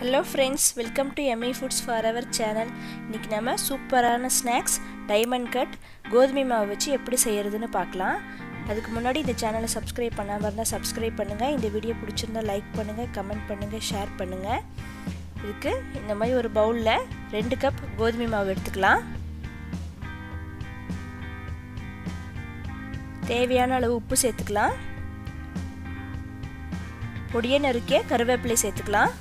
Hello friends, welcome to Yummy Foods for our channel. இன்னைக்கு நம்ம சூப்பரான ஸ்நாக்ஸ் டைமண்ட் கட் கோதுமை மாவு வச்சு எப்படி செய்யறதுன்னு பார்க்கலாம். அதுக்கு முன்னாடி இந்த சேனலை சப்ஸ்கிரைப் பண்ணாம இருந்தா சப்ஸ்கிரைப் பண்ணுங்க. இந்த வீடியோ பிடிச்சிருந்தா லைக் பண்ணுங்க, கமெண்ட் பண்ணுங்க, ஷேர் பண்ணுங்க. இதுக்கு இந்த மாதிரி ஒரு பவுல்ல 2 கப் கோதுமை மாவு எடுத்துக்கலாம். தேவையான அளவு உப்பு சேர்த்துக்கலாம். பொடியை நறுக்கிய கருவேப்பிலை சேர்த்துக்கலாம்.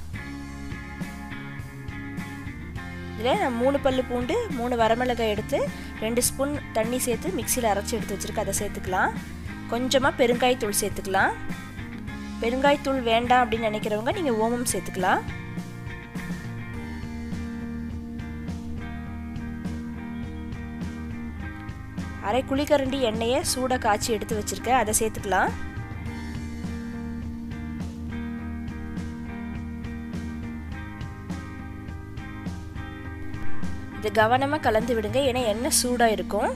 இதில் நான் 3 பல்லு பூண்டு 3 வரமிளகாய் எடுத்து 2 ஸ்பூன் தண்ணி சேர்த்து மிக்சியில் அரைச்சி எடுத்து வச்சுருக்கேன். அதை சேர்த்துக்கலாம். கொஞ்சமாக பெருங்காயத்தூள் சேர்த்துக்கலாம். பெருங்காயத்தூள் வேண்டாம் அப்படின்னு நினைக்கிறவங்க நீங்கள் ஓமம் சேர்த்துக்கலாம். அரை குழிக்கரண்டி எண்ணெயை சூடாக காய்ச்சி எடுத்து வச்சுருக்கேன். அதை சேர்த்துக்கலாம். இது கவனமாக கலந்து விடுங்க, ஏன்னா எண்ணெய் சூடாக இருக்கும்.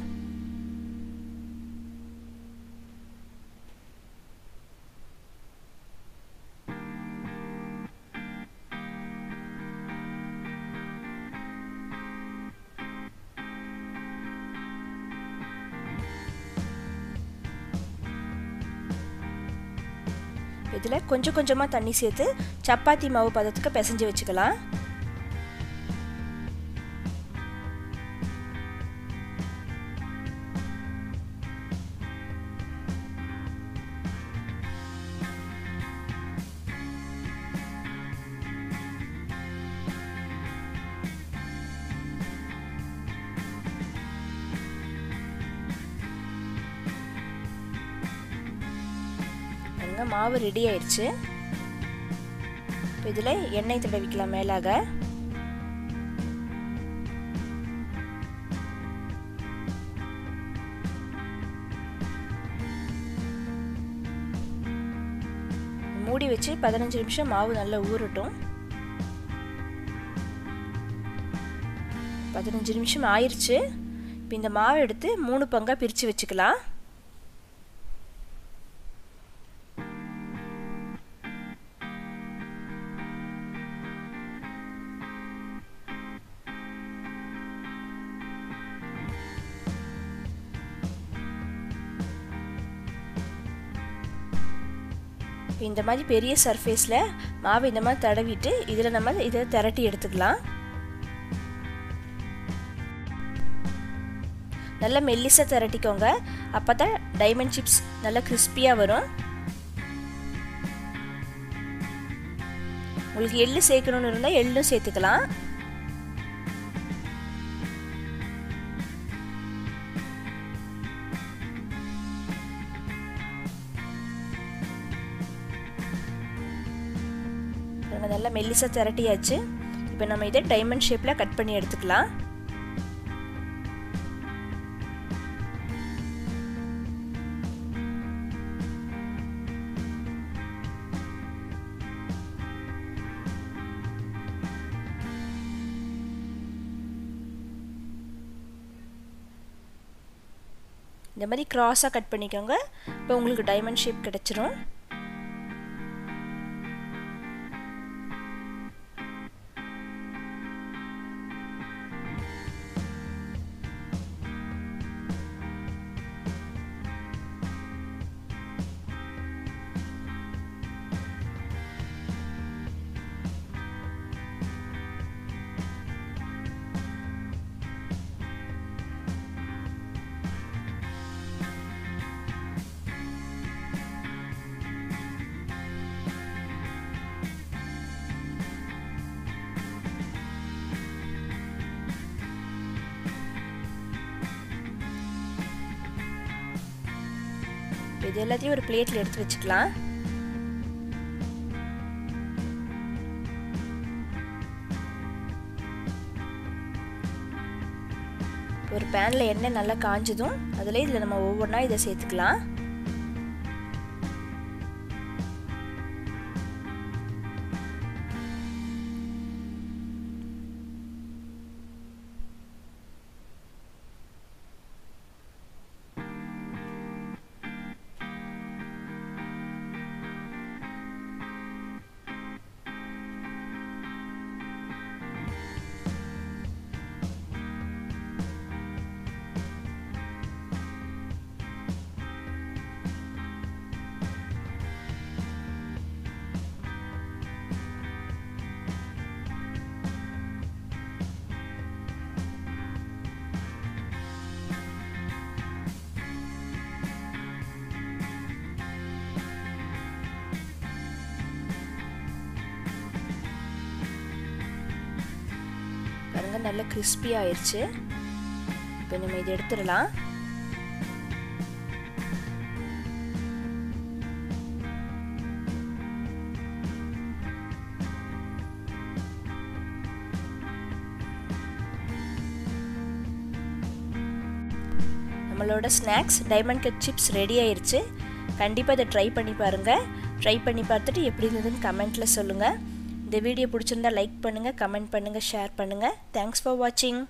இதில் கொஞ்சம் கொஞ்சமாக தண்ணி சேர்த்து சப்பாத்தி மாவு பதத்துக்கு பிசைஞ்சு வச்சுக்கலாம். மாவு ரெடி ஆயிடுச்சு. இதில் எண்ணெய் தடவிக்கலாம் மேலாக. மூடி வச்சு 15 நிமிஷம் மாவு நல்லா ஊறட்டும். 15 நிமிஷம் ஆயிடுச்சு. இப்போ இந்த மாவை எடுத்து 3 பங்காக பிரித்து வச்சுக்கலாம். இந்த மாதிரி பெரிய சர்ஃபேஸில் மாவு இந்த மாதிரி தடவிட்டு இதில் நம்ம இதை திரட்டி எடுத்துக்கலாம். நல்லா மெல்லிசாக திரட்டிக்கோங்க, அப்போ தான் டைமண்ட் சிப்ஸ் நல்லா கிறிஸ்பியாக வரும். உங்களுக்கு எள்ளு சேர்க்கணுன்னு இருந்தால் எள்ளும் சேர்த்துக்கலாம். நல்லா மெல்லிசாக திரட்டியாச்சு. இப்போ நம்ம இதை டைமண்ட் ஷேப்பில் கட் பண்ணி எடுத்துக்கலாம். இந்த மாதிரி கிராஸாக கட் பண்ணிக்கோங்க. இப்போ உங்களுக்கு டைமண்ட் ஷேப் கிடச்சிரும். இது எல்லாத்தையும் ஒரு பிளேட்டில் எடுத்து வச்சுக்கலாம். ஒரு பேனில் எண்ணெய் நல்லா காஞ்சதும் அதில் இதில் நம்ம ஒவ்வொன்றா இதை சேர்த்துக்கலாம். நல்ல கிறிஸ்பி ஆயிருச்சு. இப்போ நம்ம இதை எடுத்துடலாம். நம்மளோட snacks diamond cut chips ready ஆயிருச்சு. கண்டிப்பாக இதை ட்ரை பண்ணி பாருங்கள். ட்ரை பண்ணி பார்த்துட்டு எப்படி இருந்ததுன்னு கமெண்ட்டில் சொல்லுங்கள். இந்த வீடியோ பிடிச்சிருந்தா லைக் பண்ணுங்கள், கமெண்ட் பண்ணுங்கள், ஷேர் பண்ணுங்கள். தேங்க்ஸ் ஃபார் வாட்சிங்.